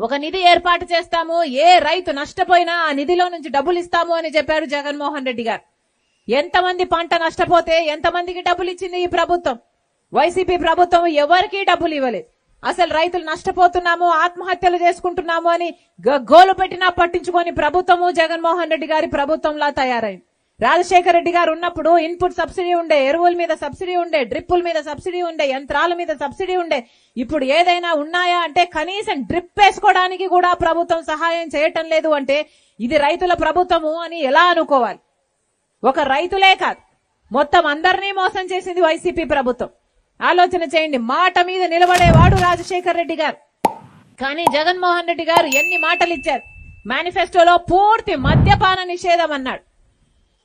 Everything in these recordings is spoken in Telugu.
ఒక నిధి ఏర్పాటు చేస్తాము, ఏ రైతు నష్టపోయినా ఆ నిధిలో నుంచి డబ్బులు ఇస్తాము అని చెప్పారు జగన్మోహన్ రెడ్డి గారు. ఎంతమంది పంట నష్టపోతే ఎంతమందికి డబ్బులు ఇచ్చింది ఈ ప్రభుత్వం? వైసీపీ ప్రభుత్వం ఎవరికీ డబ్బులు ఇవ్వలేదు. అసలు రైతులు నష్టపోతున్నాము, ఆత్మహత్యలు చేసుకుంటున్నాము అని గోలు పెట్టినా పట్టించుకొని ప్రభుత్వము జగన్మోహన్ రెడ్డి గారి ప్రభుత్వంలా తయారైంది. రాజశేఖర రెడ్డి గారు ఉన్నప్పుడు ఇన్పుట్ సబ్సిడీ ఉండే, ఎరువుల మీద సబ్సిడీ ఉండే, డ్రిప్పుల మీద సబ్సిడీ ఉండే, యంత్రాల మీద సబ్సిడీ ఉండే. ఇప్పుడు ఏదైనా ఉన్నాయా అంటే కనీసం డ్రిప్ వేసుకోవడానికి కూడా ప్రభుత్వం సహాయం చేయటం లేదు. అంటే ఇది రైతుల ప్రభుత్వము అని ఎలా అనుకోవాలి? ఒక రైతులే కాదు, మొత్తం అందరినీ మోసం చేసింది వైసీపీ ప్రభుత్వం. ఆలోచన చేయండి. మాట మీద నిలబడేవాడు రాజశేఖర రెడ్డి గారు. కానీ జగన్మోహన్ రెడ్డి గారు ఎన్ని మాటలు ఇచ్చారు. మేనిఫెస్టోలో పూర్తి మద్యపాన నిషేధం అన్నాడు.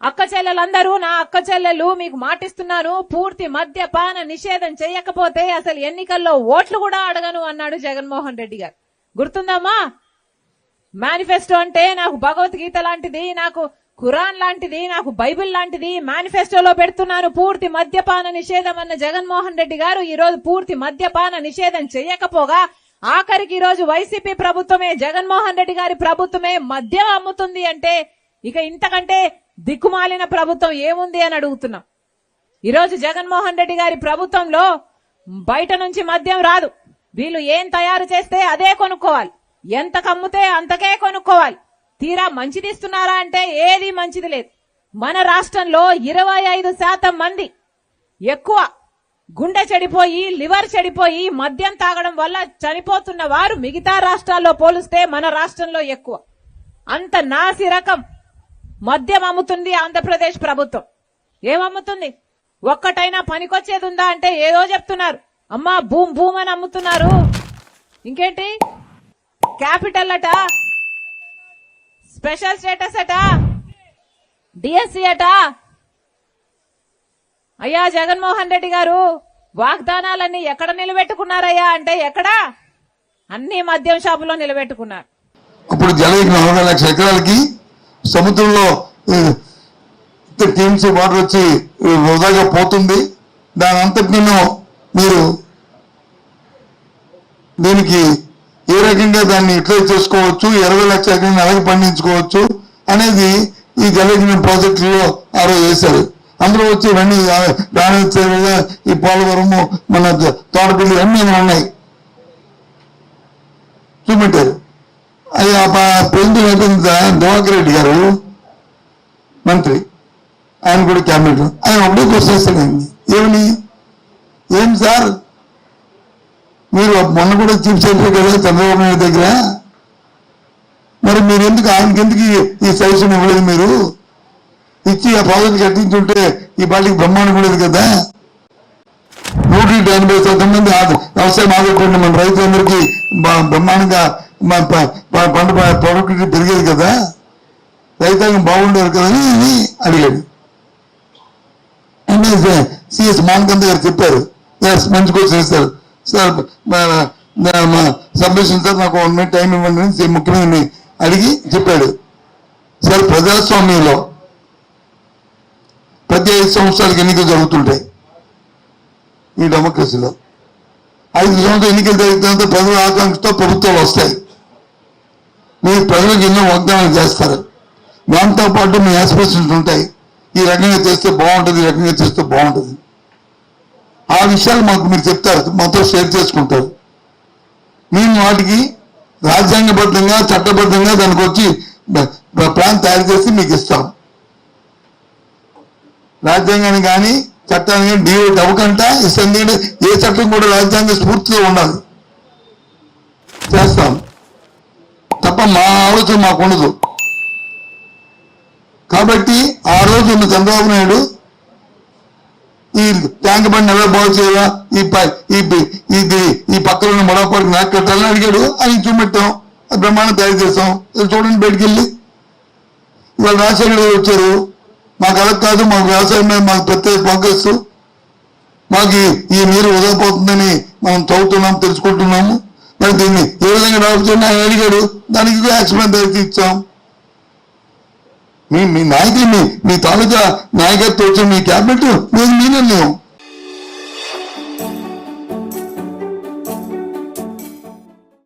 అక్క చెల్లెలందరూ, నా అక్క చెల్లెలు మీకు మాటిస్తున్నాను, పూర్తి మద్యపాన నిషేధం చేయకపోతే అసలు ఎన్నికల్లో ఓట్లు కూడా అడగను అన్నాడు జగన్మోహన్ రెడ్డి గారు. గుర్తుందమ్మా? మేనిఫెస్టో అంటే నాకు భగవద్గీత లాంటిది, నాకు ఖురాన్ లాంటిది, నాకు బైబిల్ లాంటిది, మేనిఫెస్టోలో పెడుతున్నాను పూర్తి మద్యపాన నిషేధం అన్న జగన్మోహన్ రెడ్డి గారు ఈ రోజు పూర్తి మద్యపాన నిషేధం చేయకపోగా ఆఖరికి ఈ రోజు వైసీపీ ప్రభుత్వమే, జగన్మోహన్ రెడ్డి గారి ప్రభుత్వమే మద్యం అమ్ముతుంది అంటే ఇక ఇంతకంటే దిక్కుమాలిన ప్రభుత్వం ఏముంది అని అడుగుతున్నాం. ఈరోజు జగన్మోహన్ రెడ్డి గారి ప్రభుత్వంలో బయట నుంచి మద్యం రాదు. వీళ్ళు ఏం తయారు చేస్తే అదే కొనుక్కోవాలి, ఎంత కమ్ముతే అంతకే కొనుక్కోవాలి. తీరా మంచిది ఇస్తున్నారా అంటే ఏది మంచిది లేదు. మన రాష్ట్రంలో 25% మంది ఎక్కువ గుండె చెడిపోయి, లివర్ చెడిపోయి మద్యం తాగడం వల్ల చనిపోతున్న వారు మిగతా రాష్ట్రాల్లో పోలిస్తే మన రాష్ట్రంలో ఎక్కువ. అంత నాసి రకం మద్యం అమ్ముతుంది ఆంధ్రప్రదేశ్ ప్రభుత్వం. ఏమమ్ముతుంది? ఒక్కటైనా పనికొచ్చేది ఉందా అంటే ఏదో చెప్తున్నారు. అమ్మా భూమ్ భూమ్ అని అమ్ముతున్నారు. ఇంకేంటి? క్యాపిటల్ అట, స్పెషల్ స్టేటస్ అట, డిఎస్సి అట. అయ్యా జగన్మోహన్ రెడ్డి గారు, వాగ్దానాలన్నీ ఎక్కడ నిలబెట్టుకున్నారయ్యా అంటే ఎక్కడా? అన్ని మద్యం షాపులో నిలబెట్టుకున్నారు. ఇప్పుడు జలయజ్ఞ 40 లక్షల ఎకరాలకి సముద్రంలో టీమ్స్ వాటర్ వచ్చి వృధాగా పోతుంది. దాని అంతటినూ మీరు దీనికి ఏ రకంగా దాన్ని యూటిలైజ్ చేసుకోవచ్చు, 20 లక్షల ఎకరాన్ని అలాగే పండించుకోవచ్చు అనేది ఈ జలయజ్ఞ ప్రాజెక్టులో ఆరో చేశారు. అందులో వచ్చి ఇవన్నీ రాణించేగా ఈ పోలవరము, మన తోటపల్లి అన్నీ ఉన్నాయి చూపెట్టారు. అది ప్రెసిడెంట్ అయిపోయింది దివాకర్ రెడ్డి గారు మంత్రి, ఆయన కూడా క్యాబినెట్, ఆయన ఒకటే క్వశ్చన్ వేస్తాడండి. ఏమని? ఏం సార్ మీరు మొన్న కూడా చీఫ్ సెక్రటరీ కదా చంద్రబాబు నాయుడు దగ్గర, మరి మీరు ఎందుకు ఆయనకి ఎందుకు ఈ సజెషన్ ఇవ్వలేదు? మీరు ఇచ్చి ఆ ప్రాజెక్ట్ కట్టించుంటే ఈ పార్టీకి బ్రహ్మాండం ఉండేది కదా. 180% మంది వ్యవసాయం ఆదుకోండి, మన రైతులందరికీ బ్రహ్మాండంగా పంట ప్రొడక్టివిటీ పెరిగేది కదా, రైతాంగం బాగుండేది కదా అని అడిగాడు. అంటే సిఎస్ మానకంద గారు చెప్పారు, మంచి క్వశ్చన్ ఇస్తారు సార్, సబ్మిషన్ సార్ నాకు 1 minute టైం ఇవ్వండి అని ముఖ్యమంత్రిని అడిగి చెప్పాడు. సార్ ప్రజాస్వామ్యంలో ప్రతి 5 సంవత్సరాలకు ఎన్నికలు జరుగుతుంటాయి. ఈ డెమోక్రసీలో 5 సంవత్సరాలు ఎన్నికలు జరిగిన ప్రజల ఆకాంక్షతో ప్రభుత్వాలు వస్తాయి. మీరు ప్రజలకు ఎన్నో వాగ్దానాలు చేస్తారు, దాంతో పాటు మీ ఆస్పిరేషన్స్ ఉంటాయి. ఈ రకంగా చేస్తే బాగుంటుంది, ఈ రకంగా చేస్తే బాగుంటుంది. ఆ విషయాలు మాకు మీరు చెప్తారు, మాతో షేర్ చేసుకుంటారు. మేము వాటికి రాజ్యాంగబద్ధంగా, చట్టబద్ధంగా దానికి వచ్చి ప్లాన్ తయారు చేసి మీకు ఇస్తాం. రాజ్యాంగాన్ని కానీ చట్టాన్ని కానీ డివైడ్ అవ్వకుండా ఇస్తాం. ఏ చట్టం కూడా రాజ్యాంగ స్ఫూర్తితో ఉండాలి, చేస్తాం తప్ప మా ఆలోచన మాకు ఉండదు. కాబట్టి ఆ రోజు ఉన్న చంద్రబాబు నాయుడు ఈ ట్యాంక్ బండి ఎలా బాగు చేయాలా, ఈ పక్కన ఉన్న మొడపాడికి నాకు కట్టాలని అడిగాడు. అది చూపెట్టాం, అది బ్రహ్మాండం తయారు చేస్తాం. చూడండి బయటికి వెళ్ళి. ఇవాళ రాజశేఖర గారు వచ్చారు, మాకు అలా కాదు, మాకు వ్యవసాయం మీద మాకు ప్రత్యేక ఫోకస్, మాకు ఈ నీరు వదలపోతుందని మనం చదువుతున్నాం, తెలుసుకుంటున్నాము. మరి దీన్ని ఏ విధంగా డెవలప్ చేయాలని ఆయన అడిగాడు, దానికి యాక్షన్ తయారు ఇచ్చాం. మీ నాయకులు, మీ తాలూకా నాయకత్వం వచ్చిన మీ క్యాబినెట్ మీ నిర్ణయం.